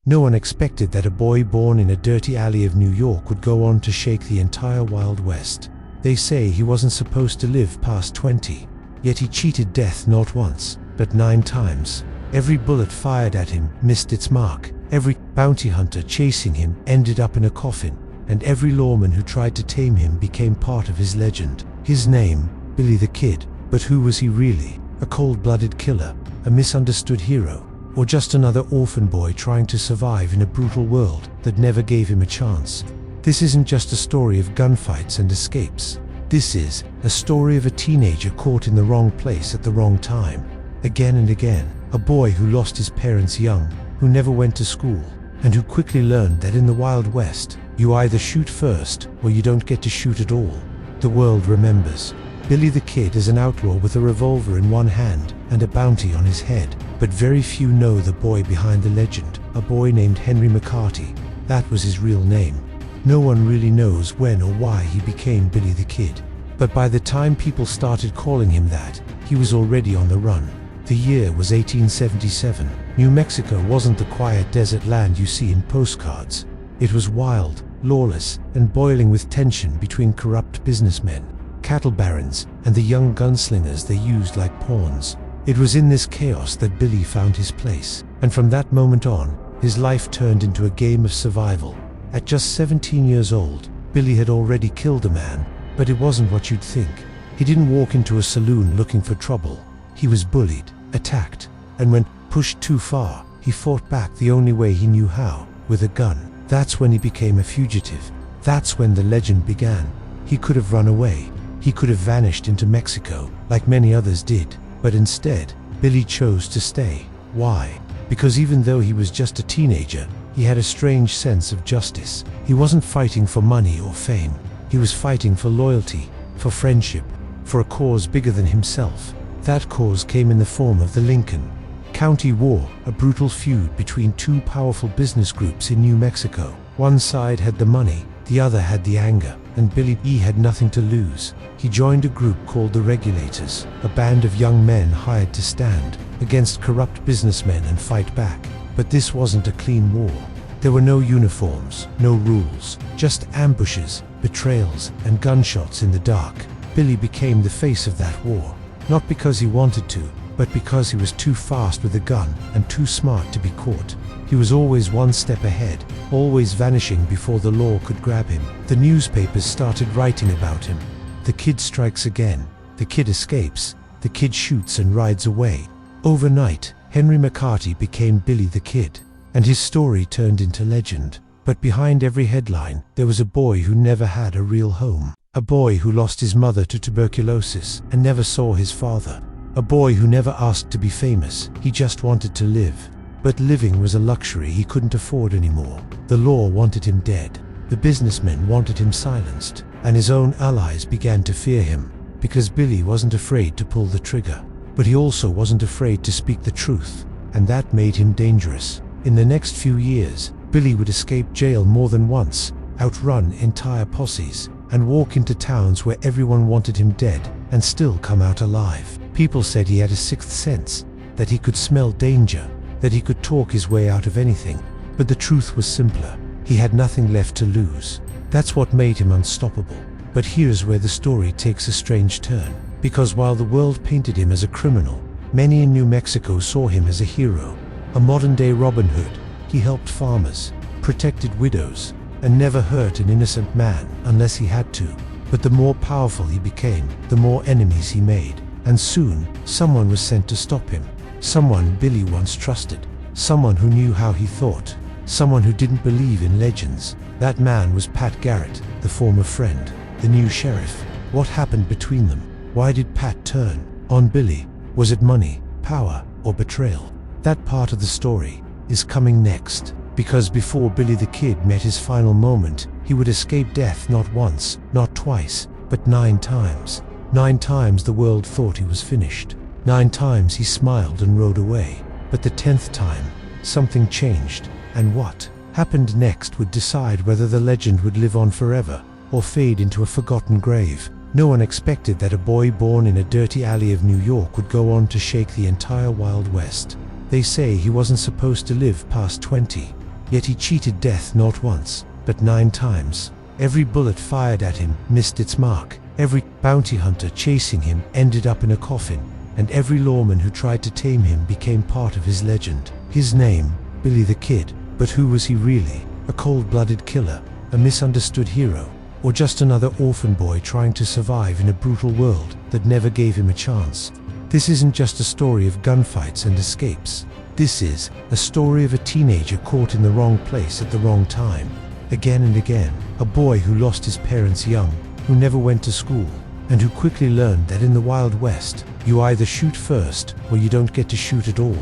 No one expected that a boy born in a dirty alley of New York would go on to shake the entire Wild West. They say he wasn't supposed to live past 20, yet he cheated death not once, but 9 times. Every bullet fired at him missed its mark. Every bounty hunter chasing him ended up in a coffin, and every lawman who tried to tame him became part of his legend. His name, Billy the Kid. But who was he really? A cold-blooded killer? A misunderstood hero? Or just another orphan boy trying to survive in a brutal world that never gave him a chance? This isn't just a story of gunfights and escapes. This is a story of a teenager caught in the wrong place at the wrong time. Again and again, a boy who lost his parents young, who never went to school, and who quickly learned that in the Wild West, you either shoot first or you don't get to shoot at all. The world remembers. Billy the Kid is an outlaw with a revolver in one hand and a bounty on his head. But very few know the boy behind the legend, a boy named Henry McCarty. That was his real name. No one really knows when or why he became Billy the Kid. But by the time people started calling him that, he was already on the run. The year was 1877. New Mexico wasn't the quiet desert land you see in postcards. It was wild, lawless, and boiling with tension between corrupt businessmen, cattle barons, and the young gunslingers they used like pawns. It was in this chaos that Billy found his place, and from that moment on, his life turned into a game of survival. At just 17 years old, Billy had already killed a man, but it wasn't what you'd think. He didn't walk into a saloon looking for trouble. He was bullied, attacked, and when pushed too far, he fought back the only way he knew how, with a gun. That's when he became a fugitive. That's when the legend began. He could have run away. He could have vanished into Mexico, like many others did. But instead, Billy chose to stay. Why? Because even though he was just a teenager, he had a strange sense of justice. He wasn't fighting for money or fame. He was fighting for loyalty, for friendship, for a cause bigger than himself. That cause came in the form of the Lincoln County War, a brutal feud between two powerful business groups in New Mexico. One side had the money, the other had the anger, and Billy had nothing to lose. He joined a group called the Regulators, a band of young men hired to stand against corrupt businessmen and fight back. But this wasn't a clean war. There were no uniforms, no rules, just ambushes, betrayals, and gunshots in the dark. Billy became the face of that war, not because he wanted to, but because he was too fast with a gun and too smart to be caught. He was always one step ahead, always vanishing before the law could grab him. The newspapers started writing about him. The kid strikes again. The kid escapes. The kid shoots and rides away. Overnight, Henry McCarty became Billy the Kid, and his story turned into legend. But behind every headline, there was a boy who never had a real home. A boy who lost his mother to tuberculosis and never saw his father. A boy who never asked to be famous. He just wanted to live. But living was a luxury he couldn't afford anymore. The law wanted him dead. The businessmen wanted him silenced. And his own allies began to fear him. Because Billy wasn't afraid to pull the trigger. But he also wasn't afraid to speak the truth. And that made him dangerous. In the next few years, Billy would escape jail more than once, outrun entire posses, and walk into towns where everyone wanted him dead, and still come out alive. People said he had a sixth sense, that he could smell danger, that he could talk his way out of anything. But the truth was simpler. He had nothing left to lose. That's what made him unstoppable. But here's where the story takes a strange turn. Because while the world painted him as a criminal, many in New Mexico saw him as a hero, a modern-day Robin Hood. He helped farmers, protected widows, and never hurt an innocent man unless he had to. But the more powerful he became, the more enemies he made. And soon, someone was sent to stop him. Someone Billy once trusted. Someone who knew how he thought. Someone who didn't believe in legends. That man was Pat Garrett, the former friend, the new sheriff. What happened between them? Why did Pat turn on Billy? Was it money, power, or betrayal? That part of the story is coming next. Because before Billy the Kid met his final moment, he would escape death not once, not twice, but 9 times. 9 times the world thought he was finished. 9 times he smiled and rode away. But the 10th time, something changed. And what happened next would decide whether the legend would live on forever or fade into a forgotten grave. No one expected that a boy born in a dirty alley of New York would go on to shake the entire Wild West. They say he wasn't supposed to live past 20, Yet he cheated death not once, but 9 times. Every bullet fired at him missed its mark. Every bounty hunter chasing him ended up in a coffin. And every lawman who tried to tame him became part of his legend. His name, Billy the Kid. But who was he really? A cold-blooded killer? A misunderstood hero? Or just another orphan boy trying to survive in a brutal world that never gave him a chance? This isn't just a story of gunfights and escapes. This is a story of a teenager caught in the wrong place at the wrong time. Again and again, a boy who lost his parents young, who never went to school, and who quickly learned that in the Wild West, you either shoot first or you don't get to shoot at all.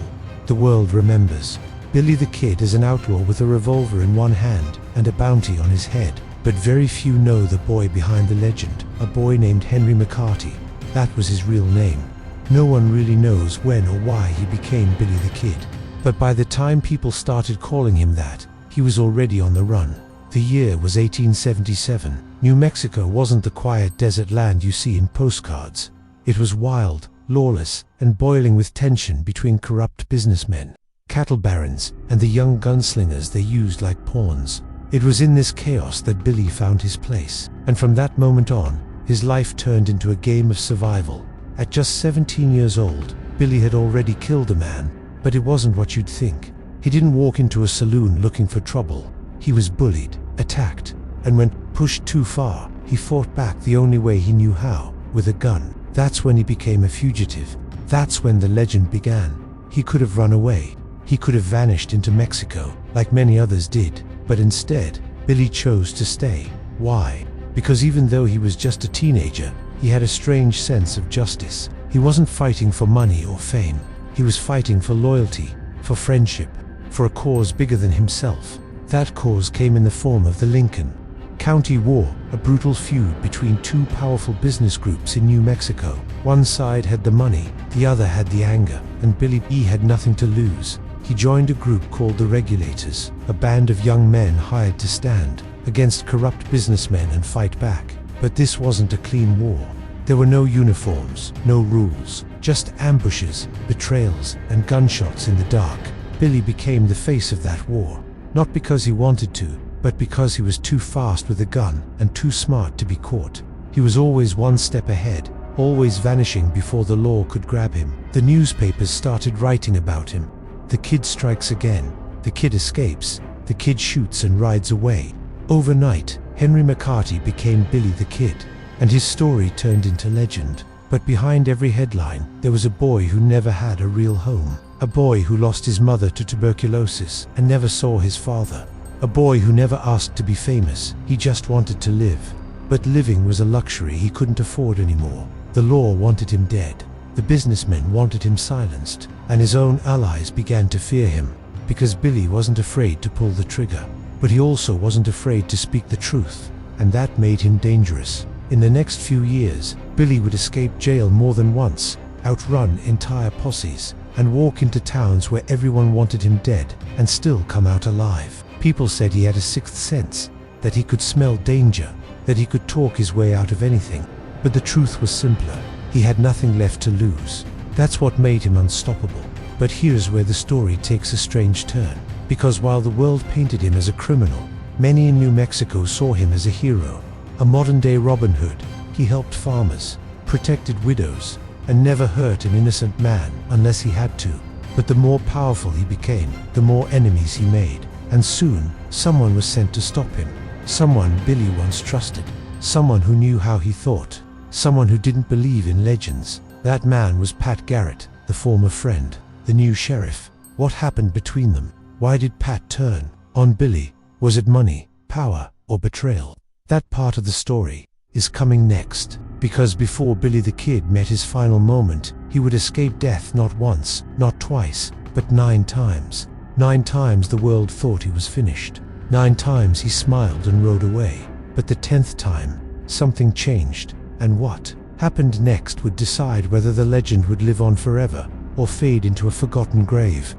The world remembers Billy the Kid is an outlaw with a revolver in one hand and a bounty on his head. But very few know the boy behind the legend, a boy named Henry McCarty. That was his real name. No one really knows when or why he became Billy the Kid. But by the time people started calling him that, he was already on the run. The year was 1877. New Mexico wasn't the quiet desert land you see in postcards. It was wild, lawless, and boiling with tension between corrupt businessmen, cattle barons, and the young gunslingers they used like pawns. It was in this chaos that Billy found his place, and from that moment on, his life turned into a game of survival. At just 17 years old, Billy had already killed a man, but it wasn't what you'd think. He didn't walk into a saloon looking for trouble. He was bullied, attacked, and when pushed too far, he fought back the only way he knew how, with a gun. That's when he became a fugitive. That's when the legend began. He could have run away. He could have vanished into Mexico, like many others did. But instead, Billy chose to stay. Why? Because even though he was just a teenager, he had a strange sense of justice. He wasn't fighting for money or fame. He was fighting for loyalty, for friendship, for a cause bigger than himself. That cause came in the form of the Lincoln County War, a brutal feud between two powerful business groups in New Mexico. One side had the money, the other had the anger, and Billy had nothing to lose. He joined a group called the Regulators, a band of young men hired to stand against corrupt businessmen and fight back. But this wasn't a clean war. There were no uniforms, no rules, just ambushes, betrayals, and gunshots in the dark. Billy became the face of that war, not because he wanted to, but because he was too fast with a gun and too smart to be caught. He was always one step ahead, always vanishing before the law could grab him. The newspapers started writing about him. The kid strikes again. The kid escapes. The kid shoots and rides away. Overnight, Henry McCarty became Billy the Kid, and his story turned into legend. But behind every headline, there was a boy who never had a real home. A boy who lost his mother to tuberculosis and never saw his father. A boy who never asked to be famous. He just wanted to live. But living was a luxury he couldn't afford anymore. The law wanted him dead. The businessmen wanted him silenced, and his own allies began to fear him, because Billy wasn't afraid to pull the trigger. But he also wasn't afraid to speak the truth, and that made him dangerous. In the next few years, Billy would escape jail more than once, outrun entire posses, and walk into towns where everyone wanted him dead, and still come out alive. People said he had a sixth sense, that he could smell danger, that he could talk his way out of anything. But the truth was simpler. He had nothing left to lose. That's what made him unstoppable. But here's where the story takes a strange turn. Because while the world painted him as a criminal, many in New Mexico saw him as a hero. A modern-day Robin Hood. He helped farmers, protected widows, and never hurt an innocent man unless he had to. But the more powerful he became, the more enemies he made. And soon, someone was sent to stop him. Someone Billy once trusted. Someone who knew how he thought. Someone who didn't believe in legends. That man was Pat Garrett, the former friend, the new sheriff. What happened between them? Why did Pat turn on Billy? Was it money, power, or betrayal? That part of the story is coming next. Because before Billy the Kid met his final moment, he would escape death not once, not twice, but 9 times. 9 times the world thought he was finished. 9 times he smiled and rode away. But the 10th time, something changed. And what happened next would decide whether the legend would live on forever or fade into a forgotten grave.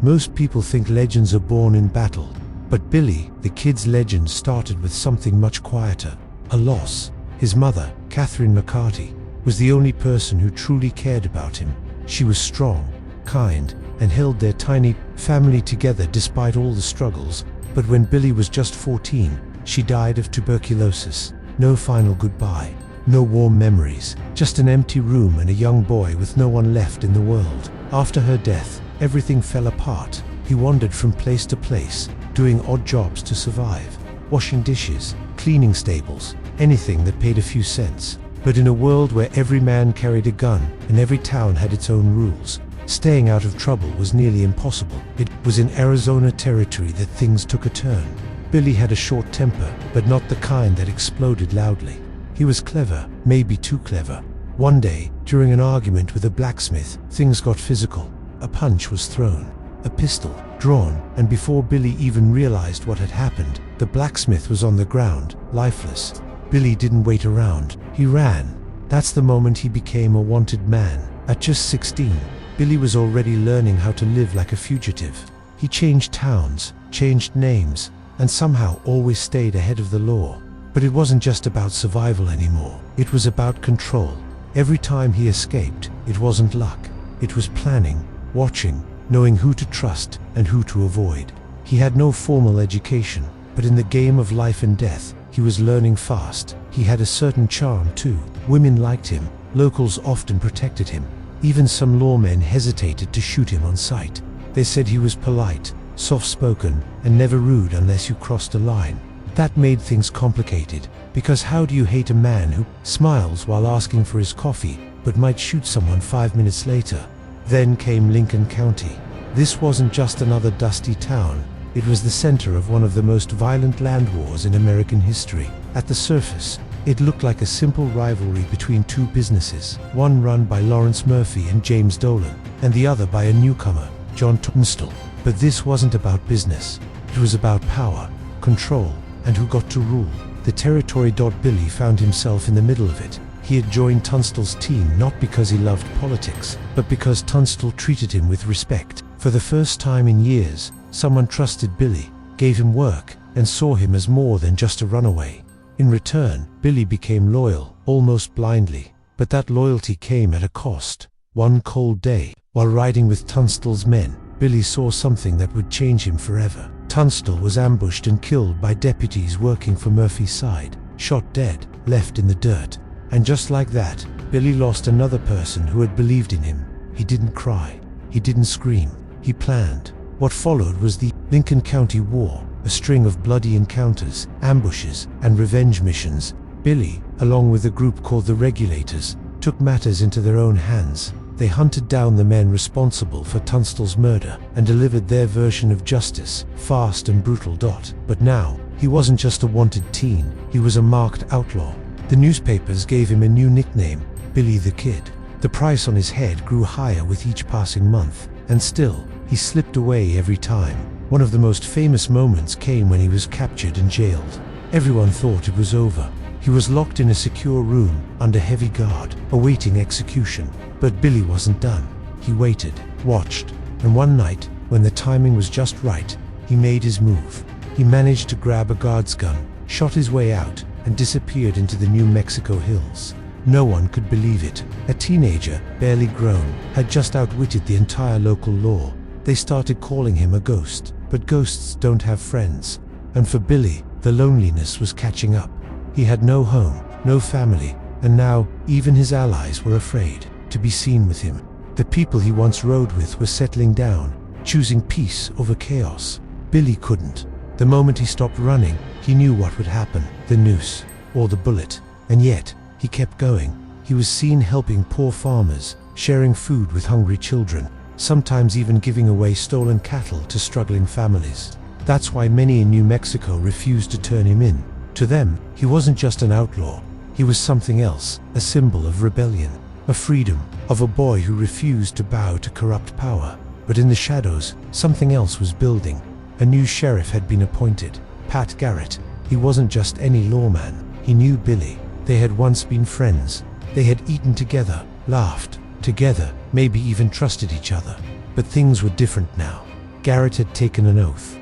Most people think legends are born in battle, but Billy the Kid's legend started with something much quieter. A loss. His mother, Catherine McCarty, was the only person who truly cared about him. She was strong, kind, and held their tiny family together despite all the struggles. But when Billy was just 14, she died of tuberculosis. No final goodbye, no warm memories, just an empty room and a young boy with no one left in the world. After her death, everything fell apart. He wandered from place to place, doing odd jobs to survive, washing dishes, cleaning stables, anything that paid a few cents. But in a world where every man carried a gun and every town had its own rules, staying out of trouble was nearly impossible. It was in Arizona territory that things took a turn. Billy had a short temper, but not the kind that exploded loudly. He was clever, maybe too clever. One day, during an argument with a blacksmith, things got physical. A punch was thrown, a pistol drawn, and before Billy even realized what had happened, the blacksmith was on the ground, lifeless. Billy didn't wait around. He ran. That's the moment he became a wanted man. At just 16, Billy was already learning how to live like a fugitive. He changed towns, changed names, and somehow always stayed ahead of the law. But it wasn't just about survival anymore. It was about control. Every time he escaped, it wasn't luck. It was planning, watching, knowing who to trust and who to avoid. He had no formal education, but in the game of life and death, he was learning fast. He had a certain charm too. Women liked him. Locals often protected him. Even some lawmen hesitated to shoot him on sight. They said he was polite, soft-spoken, and never rude unless you crossed a line. That made things complicated, because how do you hate a man who smiles while asking for his coffee, but might shoot someone 5 minutes later? Then came Lincoln County. This wasn't just another dusty town. It was the center of one of the most violent land wars in American history. At the surface, it looked like a simple rivalry between two businesses, one run by Lawrence Murphy and James Dolan, and the other by a newcomer, John Tunstall. But this wasn't about business. It was about power, control, and who got to rule. The territory. Billy found himself in the middle of it. He had joined Tunstall's team not because he loved politics, but because Tunstall treated him with respect. For the first time in years, someone trusted Billy, gave him work, and saw him as more than just a runaway. In return, Billy became loyal, almost blindly. But that loyalty came at a cost. One cold day, while riding with Tunstall's men, Billy saw something that would change him forever. Tunstall was ambushed and killed by deputies working for Murphy's side, shot dead, left in the dirt. And just like that, Billy lost another person who had believed in him. He didn't cry. He didn't scream. He planned. What followed was the Lincoln County War, a string of bloody encounters, ambushes, and revenge missions. Billy, along with a group called the Regulators, took matters into their own hands. They hunted down the men responsible for Tunstall's murder and delivered their version of justice, fast and brutal. But now, he wasn't just a wanted teen, he was a marked outlaw. The newspapers gave him a new nickname, Billy the Kid. The price on his head grew higher with each passing month, and still, he slipped away every time. One of the most famous moments came when he was captured and jailed. Everyone thought it was over. He was locked in a secure room, under heavy guard, awaiting execution. But Billy wasn't done. He waited, watched, and one night, when the timing was just right, he made his move. He managed to grab a guard's gun, shot his way out, and disappeared into the New Mexico hills. No one could believe it. A teenager, barely grown, had just outwitted the entire local law. They started calling him a ghost, but ghosts don't have friends. And for Billy, the loneliness was catching up. He had no home, no family, and now even his allies were afraid to be seen with him. The people he once rode with were settling down, choosing peace over chaos. Billy couldn't. The moment he stopped running, he knew what would happen, the noose, or the bullet. And yet, he kept going. He was seen helping poor farmers, sharing food with hungry children, sometimes even giving away stolen cattle to struggling families. That's why many in New Mexico refused to turn him in. To them, he wasn't just an outlaw. He was something else, a symbol of rebellion, of freedom, of a boy who refused to bow to corrupt power. But in the shadows, something else was building. A new sheriff had been appointed, Pat Garrett. He wasn't just any lawman. He knew Billy. They had once been friends. They had eaten together, laughed together, maybe even trusted each other. But things were different now. Garrett had taken an oath.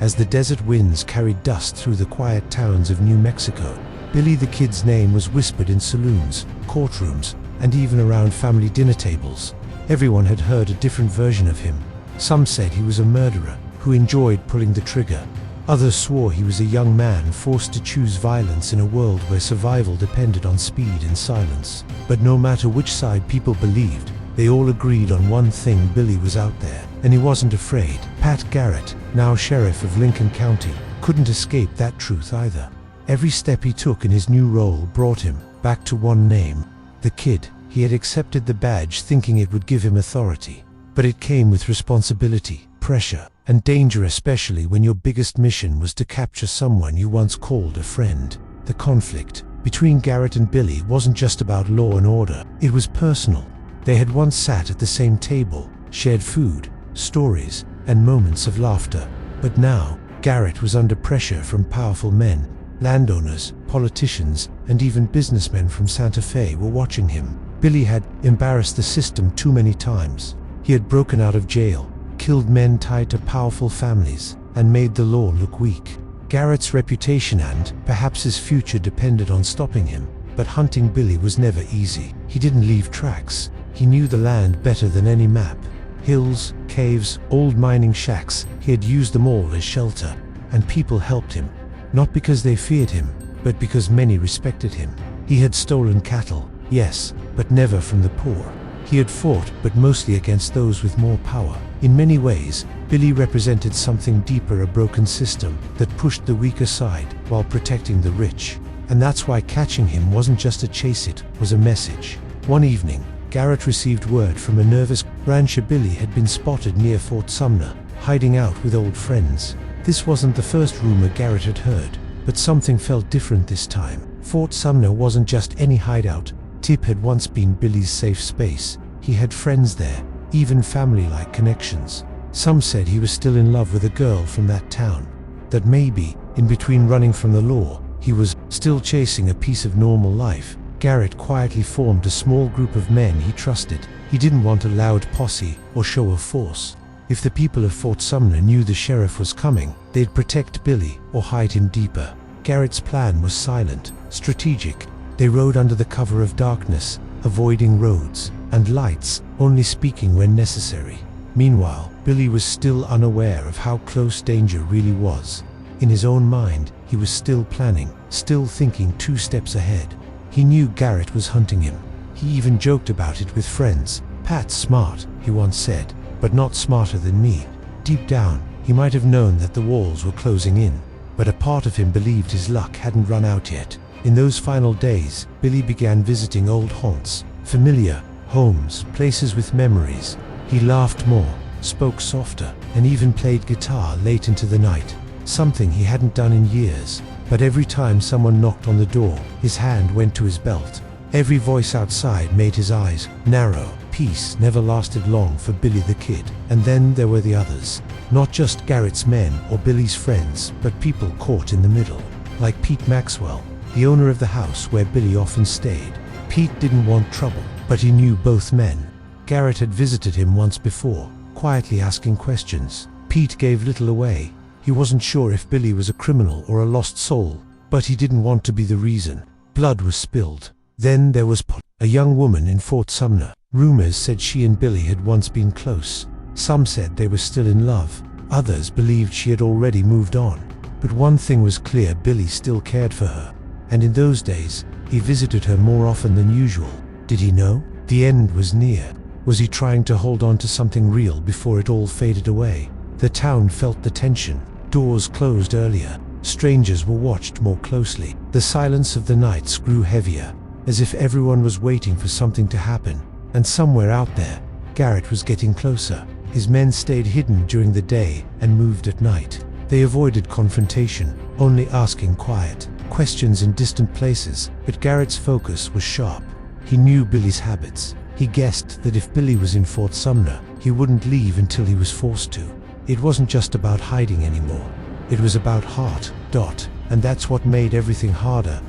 As the desert winds carried dust through the quiet towns of New Mexico, Billy the Kid's name was whispered in saloons, courtrooms, and even around family dinner tables. Everyone had heard a different version of him. Some said he was a murderer who enjoyed pulling the trigger. Others swore he was a young man forced to choose violence in a world where survival depended on speed and silence. But no matter which side people believed, they all agreed on one thing: Billy was out there, and he wasn't afraid. Pat Garrett, now sheriff of Lincoln County, couldn't escape that truth either. Every step he took in his new role brought him back to one name: the Kid. He had accepted the badge thinking it would give him authority, but it came with responsibility, pressure, and danger, especially when your biggest mission was to capture someone you once called a friend. The conflict between Garrett and Billy wasn't just about law and order, it was personal. They had once sat at the same table, shared food, stories, and moments of laughter. But now, Garrett was under pressure from powerful men. Landowners, politicians, and even businessmen from Santa Fe were watching him. Billy had embarrassed the system too many times. He had broken out of jail, killed men tied to powerful families, and made the law look weak. Garrett's reputation and perhaps his future depended on stopping him. But hunting Billy was never easy. He didn't leave tracks. He knew the land better than any map. Hills, caves, old mining shacks, he had used them all as shelter. And people helped him. Not because they feared him, but because many respected him. He had stolen cattle, yes, but never from the poor. He had fought, but mostly against those with more power. In many ways, Billy represented something deeper: a broken system that pushed the weak aside while protecting the rich. And that's why catching him wasn't just a chase, it was a message. One evening, Garrett received word from a nervous rancher. Billy had been spotted near Fort Sumner, hiding out with old friends. This wasn't the first rumor Garrett had heard, but something felt different this time. Fort Sumner wasn't just any hideout. Tip had once been Billy's safe space. He had friends there, even family-like connections. Some said he was still in love with a girl from that town. That maybe, in between running from the law, he was still chasing a piece of normal life. Garrett quietly formed a small group of men he trusted. He didn't want a loud posse or show of force. If the people of Fort Sumner knew the sheriff was coming, they'd protect Billy or hide him deeper. Garrett's plan was silent, strategic. They rode under the cover of darkness, avoiding roads and lights, only speaking when necessary. Meanwhile, Billy was still unaware of how close danger really was. In his own mind, he was still planning, still thinking 2 steps ahead. He knew Garrett was hunting him. He even joked about it with friends. "Pat's smart," he once said, "but not smarter than me." Deep down, he might have known that the walls were closing in, but a part of him believed his luck hadn't run out yet. In those final days, Billy began visiting old haunts, familiar homes, places with memories. He laughed more, spoke softer, and even played guitar late into the night, something he hadn't done in years. But every time someone knocked on the door, his hand went to his belt. Every voice outside made his eyes narrow. Peace never lasted long for Billy the Kid. And then there were the others. Not just Garrett's men or Billy's friends, but people caught in the middle. Like Pete Maxwell, the owner of the house where Billy often stayed. Pete didn't want trouble, but he knew both men. Garrett had visited him once before, quietly asking questions. Pete gave little away. He wasn't sure if Billy was a criminal or a lost soul, but he didn't want to be the reason. Blood was spilled. Then there was a young woman in Fort Sumner. Rumors said she and Billy had once been close. Some said they were still in love. Others believed she had already moved on. But one thing was clear: Billy still cared for her. And in those days, he visited her more often than usual. Did he know? The end was near. Was he trying to hold on to something real before it all faded away? The town felt the tension. Doors closed earlier. Strangers were watched more closely. The silence of the nights grew heavier, as if everyone was waiting for something to happen. And somewhere out there, Garrett was getting closer. His men stayed hidden during the day and moved at night. They avoided confrontation, only asking quiet questions in distant places. But Garrett's focus was sharp. He knew Billy's habits. He guessed that if Billy was in Fort Sumner, he wouldn't leave until he was forced to. It wasn't just about hiding anymore. It was about heart. And that's what made everything harder.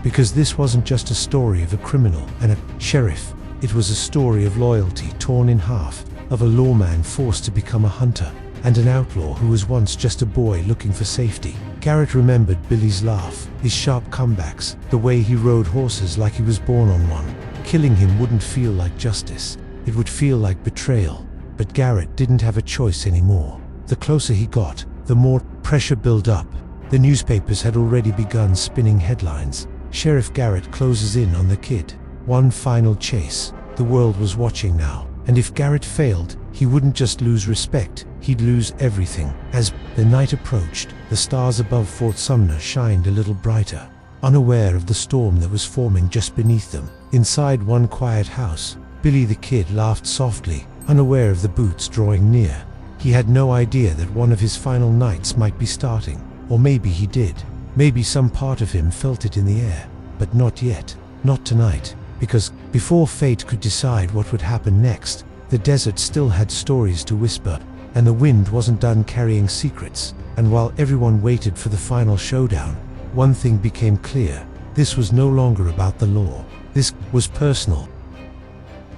Because this wasn't just a story of a criminal and a sheriff. It was a story of loyalty torn in half, of a lawman forced to become a hunter, and an outlaw who was once just a boy looking for safety. Garrett remembered Billy's laugh, his sharp comebacks, the way he rode horses like he was born on one. Killing him wouldn't feel like justice. It would feel like betrayal. But Garrett didn't have a choice anymore. The closer he got, the more pressure built up. The newspapers had already begun spinning headlines. Sheriff Garrett closes in on the kid. One final chase. The world was watching now. And if Garrett failed, he wouldn't just lose respect, he'd lose everything. As the night approached, the stars above Fort Sumner shined a little brighter, unaware of the storm that was forming just beneath them. Inside one quiet house, Billy the Kid laughed softly, unaware of the boots drawing near. He had no idea that one of his final nights might be starting. Or maybe he did. Maybe some part of him felt it in the air. But not yet. Not tonight. Because before fate could decide what would happen next, the desert still had stories to whisper, and the wind wasn't done carrying secrets. And while everyone waited for the final showdown, one thing became clear. This was no longer about the law. This was personal.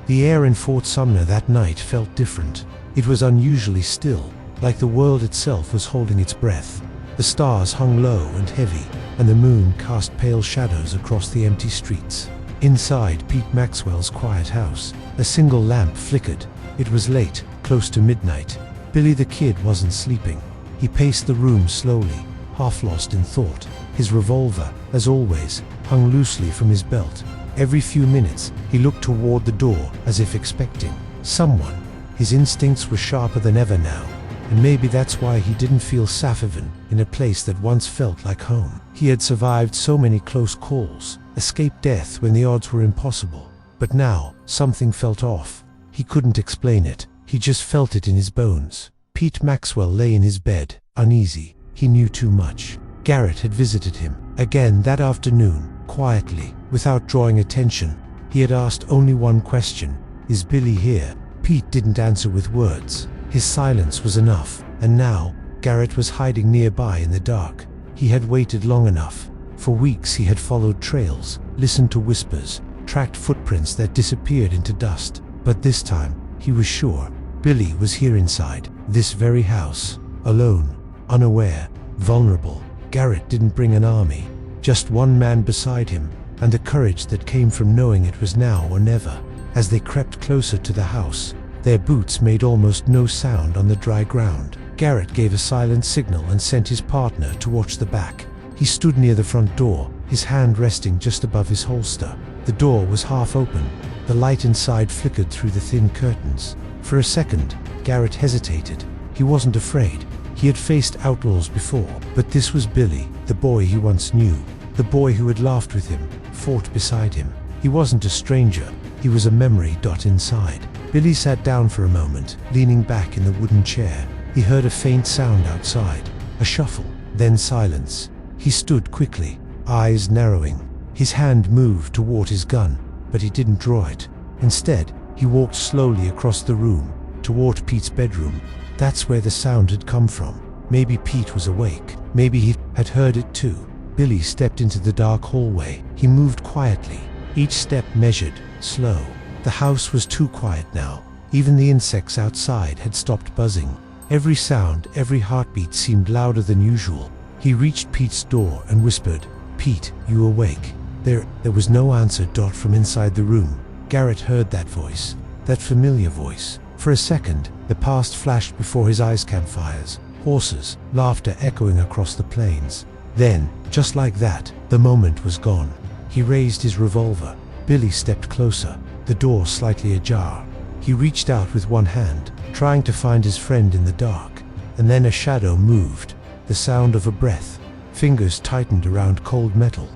The air in Fort Sumner that night felt different. It was unusually still, like the world itself was holding its breath. The stars hung low and heavy, and the moon cast pale shadows across the empty streets. Inside Pete Maxwell's quiet house, a single lamp flickered. It was late, close to midnight. Billy the Kid wasn't sleeping. He paced the room slowly, half lost in thought. His revolver, as always, hung loosely from his belt. Every few minutes, he looked toward the door as if expecting someone. His instincts were sharper than ever now, and maybe that's why he didn't feel safe even in a place that once felt like home. He had survived so many close calls, escaped death when the odds were impossible. But now, something felt off. He couldn't explain it, he just felt it in his bones. Pete Maxwell lay in his bed, uneasy. He knew too much. Garrett had visited him again that afternoon, quietly, without drawing attention. He had asked only one question: "Is Billy here?" Pete didn't answer with words. His silence was enough, and now, Garrett was hiding nearby in the dark. He had waited long enough. For weeks he had followed trails, listened to whispers, tracked footprints that disappeared into dust. But this time, he was sure. Billy was here inside, this very house, alone, unaware, vulnerable. Garrett didn't bring an army, just one man beside him, and the courage that came from knowing it was now or never. As they crept closer to the house, their boots made almost no sound on the dry ground. Garrett gave a silent signal and sent his partner to watch the back. He stood near the front door, his hand resting just above his holster. The door was half open. The light inside flickered through the thin curtains. For a second, Garrett hesitated. He wasn't afraid. He had faced outlaws before, but this was Billy, the boy he once knew, the boy who had laughed with him, fought beside him. He wasn't a stranger. He was a memory inside. Billy sat down for a moment, leaning back in the wooden chair. He heard a faint sound outside, a shuffle, then silence. He stood quickly, eyes narrowing. His hand moved toward his gun, but he didn't draw it. Instead, he walked slowly across the room, toward Pete's bedroom. That's where the sound had come from. Maybe Pete was awake. Maybe he had heard it too. Billy stepped into the dark hallway. He moved quietly, each step measured, slow. The house was too quiet now. Even the insects outside had stopped buzzing. Every sound, every heartbeat seemed louder than usual. He reached Pete's door and whispered, "Pete, you awake?" There was no answer from inside the room. Garrett heard that voice, that familiar voice. For a second, the past flashed before his eyes. Campfires, horses, laughter echoing across the plains. Then, just like that, the moment was gone. He raised his revolver. Billy stepped closer, the door slightly ajar. He reached out with one hand, trying to find his friend in the dark. And then a shadow moved, the sound of a breath. Fingers tightened around cold metal.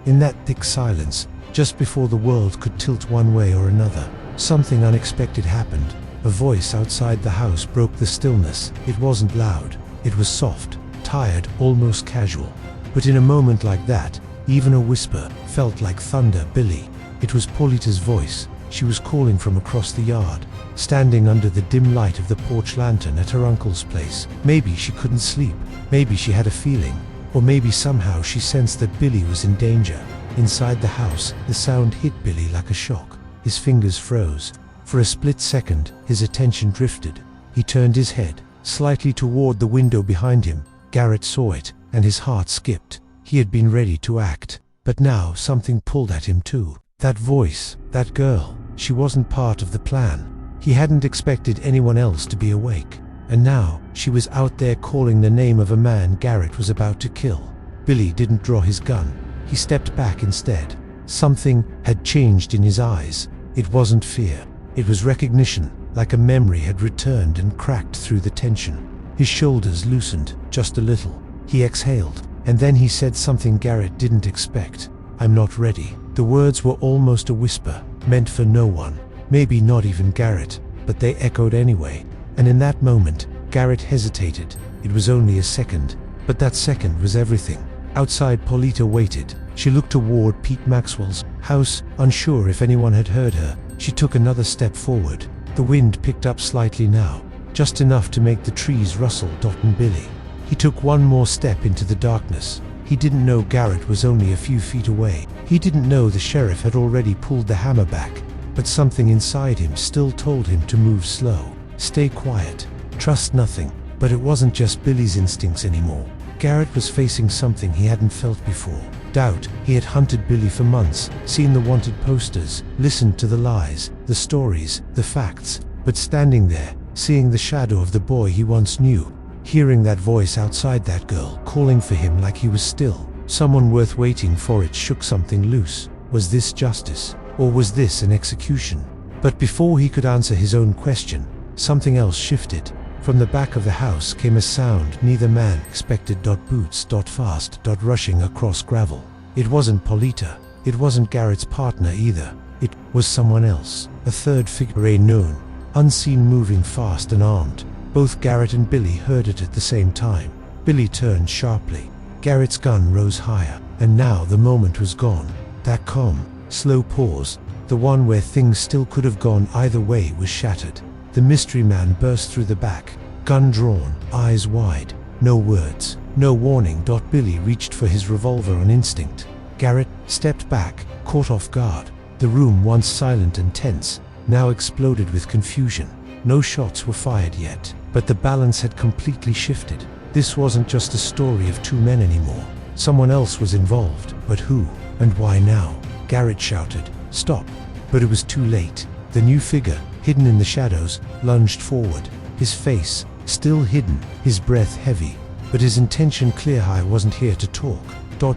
In that thick silence, just before the world could tilt one way or another, something unexpected happened. A voice outside the house broke the stillness. It wasn't loud. It was soft, tired, almost casual. But in a moment like that, even a whisper felt like thunder. Billy. It was Paulita's voice. She was calling from across the yard, standing under the dim light of the porch lantern at her uncle's place. Maybe she couldn't sleep. Maybe she had a feeling. Or maybe somehow she sensed that Billy was in danger. Inside the house, the sound hit Billy like a shock. His fingers froze. For a split second, his attention drifted. He turned his head, slightly toward the window behind him. Garrett saw it, and his heart skipped. He had been ready to act. But now something pulled at him too. That voice, that girl, She wasn't part of the plan. He hadn't expected anyone else to be awake. And now, she was out there calling the name of a man Garrett was about to kill. Billy didn't draw his gun. He stepped back instead. Something had changed in his eyes. It wasn't fear. It was recognition, like a memory had returned and cracked through the tension. His shoulders loosened, just a little. He exhaled, and then he said something Garrett didn't expect. "I'm not ready." The words were almost a whisper, meant for no one. Maybe not even Garrett, but they echoed anyway. And in that moment, Garrett hesitated. It was only a second, but that second was everything. Outside, Paulita waited. She looked toward Pete Maxwell's house, unsure if anyone had heard her. She took another step forward. The wind picked up slightly now, just enough to make the trees rustle. And Billy. He took one more step into the darkness. He didn't know Garrett was only a few feet away. He didn't know the sheriff had already pulled the hammer back. But something inside him still told him to move slow. Stay quiet. Trust nothing. But it wasn't just Billy's instincts anymore. Garrett was facing something he hadn't felt before. Doubt. He had hunted Billy for months, seen the wanted posters, listened to the lies, the stories, the facts, but standing there, seeing the shadow of the boy he once knew, hearing that voice outside that girl calling for him like he was still someone worth waiting for, it shook something loose. Was this justice? Or was this an execution? But before he could answer his own question, something else shifted. From the back of the house came a sound neither man expected. Boots. Fast. Rushing across gravel. It wasn't Paulita. It wasn't Garrett's partner either. It was someone else. A third figure, unknown, unseen, moving fast and armed. Both Garrett and Billy heard it at the same time. Billy turned sharply. Garrett's gun rose higher, and now the moment was gone. That calm, slow pause, the one where things still could have gone either way, was shattered. The mystery man burst through the back, gun drawn, eyes wide. No words, no warning. Billy reached for his revolver on instinct. Garrett stepped back, caught off guard. The room, once silent and tense, now exploded with confusion. No shots were fired yet, but the balance had completely shifted. This wasn't just a story of two men anymore. Someone else was involved, but who and why now? Garrett shouted, "Stop!" But it was too late. The new figure, hidden in the shadows, lunged forward, his face still hidden, his breath heavy, but his intention clear. "I wasn't here to talk."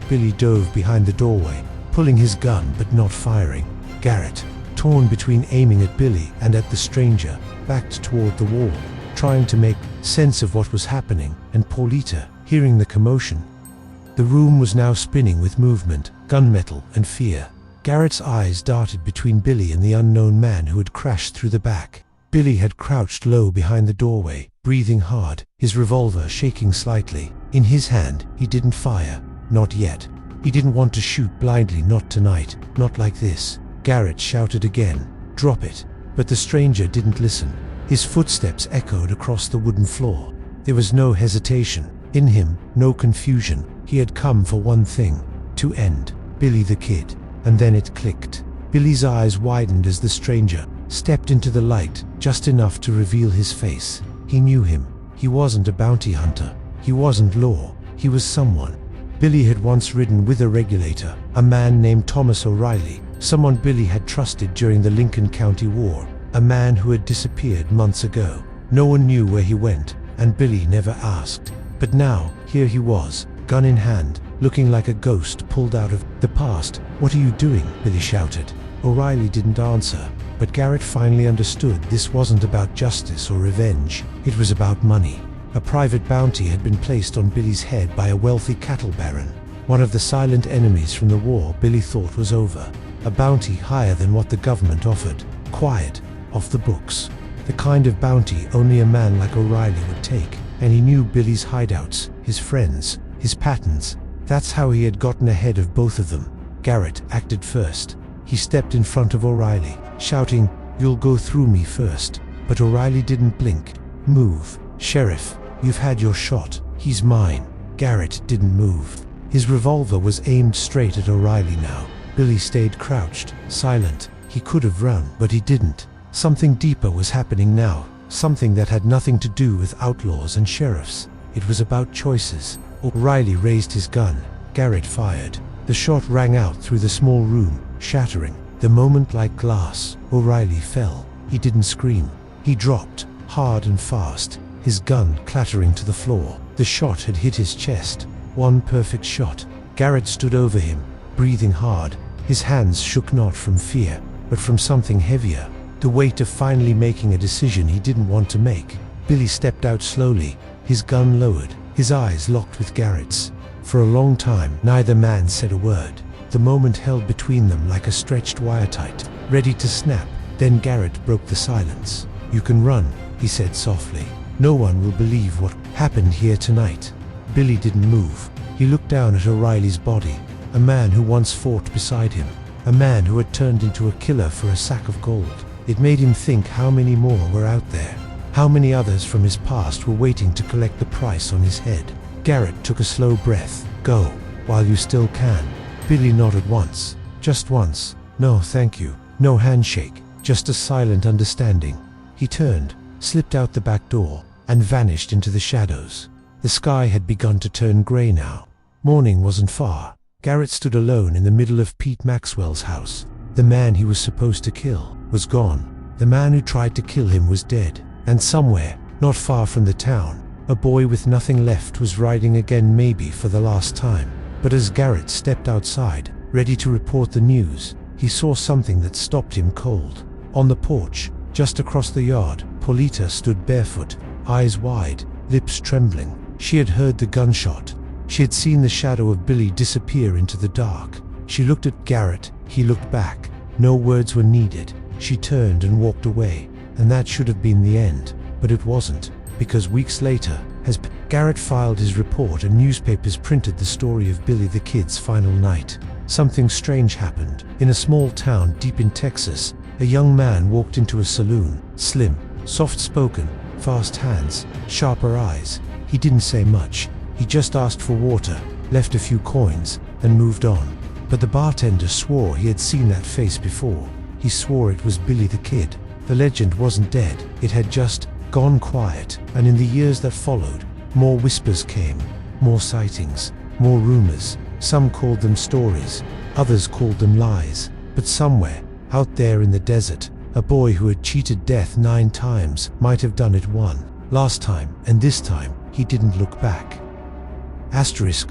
Billy dove behind the doorway, pulling his gun but not firing. Garrett, torn between aiming at Billy and at the stranger, backed toward the wall, trying to make sense of what was happening, and Paulita, hearing the commotion. The room was now spinning with movement, gunmetal, and fear. Garrett's eyes darted between Billy and the unknown man who had crashed through the back. Billy had crouched low behind the doorway, breathing hard, his revolver shaking slightly. In his hand, he didn't fire. Not yet. He didn't want to shoot blindly, not tonight, not like this. Garrett shouted again, "Drop it." But the stranger didn't listen. His footsteps echoed across the wooden floor. There was no hesitation in him, no confusion. He had come for one thing: to end Billy the Kid. And then it clicked. Billy's eyes widened as the stranger stepped into the light, just enough to reveal his face. He knew him. He wasn't a bounty hunter. He wasn't law. He was someone Billy had once ridden with, a regulator, a man named Thomas O'Reilly, someone Billy had trusted during the Lincoln County War, a man who had disappeared months ago. No one knew where he went, and Billy never asked. But now, here he was, gun in hand, looking like a ghost pulled out of the past. "What are you doing?" Billy shouted. O'Reilly didn't answer, but Garrett finally understood this wasn't about justice or revenge. It was about money. A private bounty had been placed on Billy's head by a wealthy cattle baron, one of the silent enemies from the war Billy thought was over. A bounty higher than what the government offered, quiet, off the books. The kind of bounty only a man like O'Reilly would take. And he knew Billy's hideouts, his friends, his patterns. That's how he had gotten ahead of both of them. Garrett acted first. He stepped in front of O'Reilly, shouting, "You'll go through me first." But O'Reilly didn't blink. "Move, Sheriff. You've had your shot. He's mine." Garrett didn't move. His revolver was aimed straight at O'Reilly now. Billy stayed crouched, silent. He could have run, but he didn't. Something deeper was happening now. Something that had nothing to do with outlaws and sheriffs. It was about choices. O'Reilly raised his gun. Garrett fired. The shot rang out through the small room, shattering. The moment like glass, O'Reilly fell. He didn't scream. He dropped, hard and fast, his gun clattering to the floor. The shot had hit his chest. One perfect shot. Garrett stood over him, breathing hard. His hands shook not from fear, but from something heavier. The weight of finally making a decision he didn't want to make. Billy stepped out slowly, his gun lowered, his eyes locked with Garrett's. For a long time, neither man said a word. The moment held between them like a stretched wire tight, ready to snap. Then Garrett broke the silence. "You can run," he said softly. "No one will believe what happened here tonight." Billy didn't move. He looked down at O'Reilly's body, a man who once fought beside him, a man who had turned into a killer for a sack of gold. It made him think how many more were out there, how many others from his past were waiting to collect the price on his head. Garrett took a slow breath. "Go, while you still can." Billy nodded once, just once. "No, thank you." No handshake, just a silent understanding. He turned, slipped out the back door, and vanished into the shadows. The sky had begun to turn grey now. Morning wasn't far. Garrett stood alone in the middle of Pete Maxwell's house. The man he was supposed to kill was gone. The man who tried to kill him was dead. And somewhere, not far from the town, a boy with nothing left was riding again, maybe for the last time. But as Garrett stepped outside, ready to report the news, he saw something that stopped him cold. On the porch, just across the yard, Paulita stood barefoot, eyes wide, lips trembling. She had heard the gunshot. She had seen the shadow of Billy disappear into the dark. She looked at Garrett. He looked back. No words were needed. She turned and walked away. And that should have been the end. But it wasn't. Because weeks later, as Garrett filed his report and newspapers printed the story of Billy the Kid's final night, something strange happened. In a small town deep in Texas, a young man walked into a saloon. Slim, soft-spoken, fast hands, sharper eyes. He didn't say much. He just asked for water, left a few coins, and moved on. But the bartender swore he had seen that face before. He swore it was Billy the Kid. The legend wasn't dead. It had just gone quiet. And in the years that followed, more whispers came, more sightings, more rumors. Some called them stories, others called them lies. But somewhere, out there in the desert, a boy who had cheated death 9 times might have done it one last time, and this time, he didn't look back.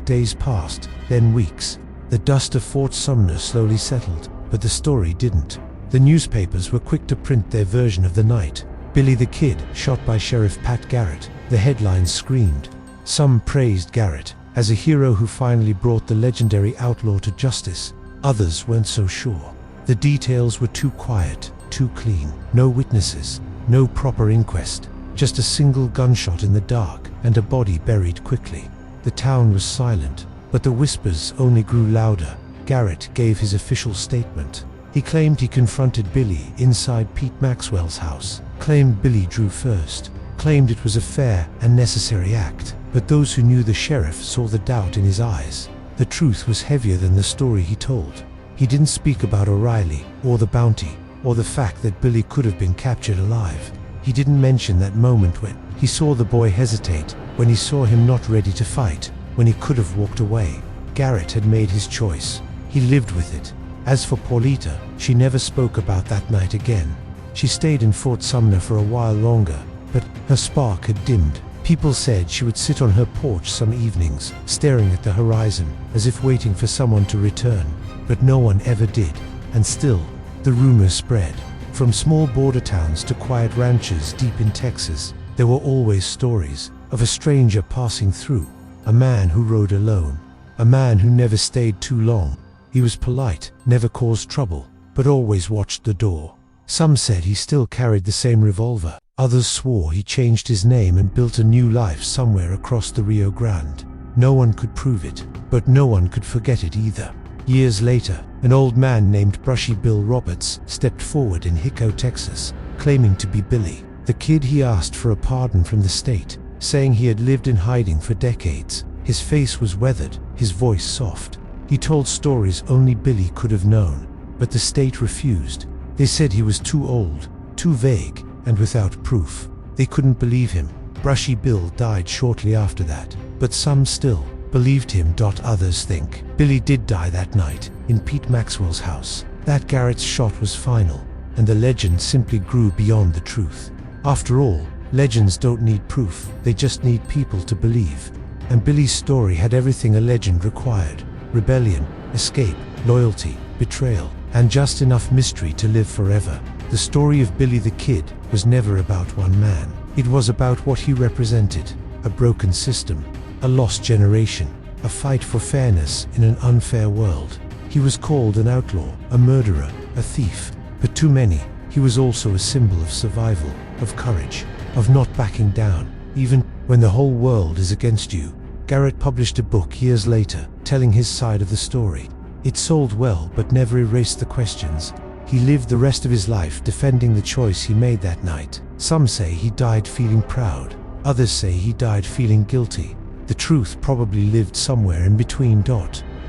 Days passed, then weeks. The dust of Fort Sumner slowly settled, but the story didn't. The newspapers were quick to print their version of the night. Billy the Kid, shot by Sheriff Pat Garrett. The headlines screamed. Some praised Garrett as a hero who finally brought the legendary outlaw to justice. Others weren't so sure. The details were too quiet, too clean. No witnesses, no proper inquest. Just a single gunshot in the dark and a body buried quickly. The town was silent, but the whispers only grew louder. Garrett gave his official statement. He claimed he confronted Billy inside Pete Maxwell's house, claimed Billy drew first, claimed it was a fair and necessary act. But those who knew the sheriff saw the doubt in his eyes. The truth was heavier than the story he told. He didn't speak about O'Reilly, or the bounty, or the fact that Billy could have been captured alive. He didn't mention that moment when he saw the boy hesitate, when he saw him not ready to fight, when he could have walked away. Garrett had made his choice. He lived with it. As for Paulita, she never spoke about that night again. She stayed in Fort Sumner for a while longer, but her spark had dimmed. People said she would sit on her porch some evenings, staring at the horizon, as if waiting for someone to return. But no one ever did. And still, the rumors spread. From small border towns to quiet ranches deep in Texas, there were always stories of a stranger passing through, a man who rode alone, a man who never stayed too long. He was polite, never caused trouble, but always watched the door. Some said he still carried the same revolver. Others swore he changed his name and built a new life somewhere across the Rio Grande. No one could prove it, but no one could forget it either. Years later, an old man named Brushy Bill Roberts stepped forward in Hicko, Texas, claiming to be Billy the Kid. He asked for a pardon from the state, saying he had lived in hiding for decades. His face was weathered, his voice soft. He told stories only Billy could have known, but the state refused. They said he was too old, too vague, and without proof. They couldn't believe him. Brushy Bill died shortly after that, but some still believed him. Others think Billy did die that night in Pete Maxwell's house. that Garrett's shot was final, and the legend simply grew beyond the truth. After all, legends don't need proof, they just need people to believe. And Billy's story had everything a legend required: rebellion, escape, loyalty, betrayal, and just enough mystery to live forever. The story of Billy the Kid was never about one man. It was about what he represented: a broken system, a lost generation, a fight for fairness in an unfair world. He was called an outlaw, a murderer, a thief, but to many, he was also a symbol of survival, of courage, of not backing down, even when the whole world is against you. Garrett published a book years later, telling his side of the story. It sold well, but never erased the questions. He lived the rest of his life defending the choice he made that night. Some say he died feeling proud, others say he died feeling guilty. The truth probably lived somewhere in between.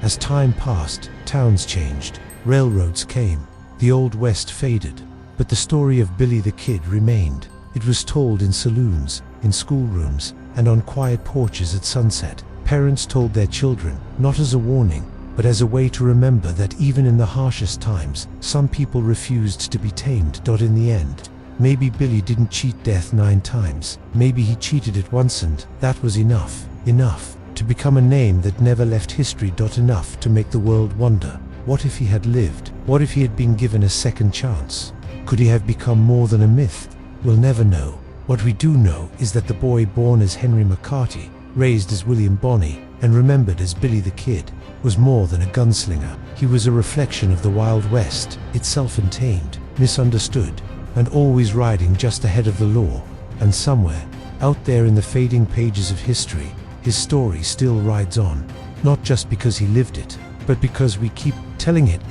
As time passed, towns changed, railroads came, the Old West faded, but the story of Billy the Kid remained. It was told in saloons, in schoolrooms, and on quiet porches at sunset. Parents told their children, not as a warning, but as a way to remember that even in the harshest times, some people refused to be tamed. In the end, maybe Billy didn't cheat death 9 times. Maybe he cheated it once, and that was enough. Enough to become a name that never left history. Enough to make the world wonder, what if he had lived? What if he had been given a second chance? Could he have become more than a myth? We'll never know. What we do know is that the boy born as Henry McCarty, raised as William Bonney, and remembered as Billy the Kid, was more than a gunslinger. He was a reflection of the Wild West, itself untamed, misunderstood, and always riding just ahead of the law. And somewhere, out there in the fading pages of history, his story still rides on, not just because he lived it, but because we keep telling it.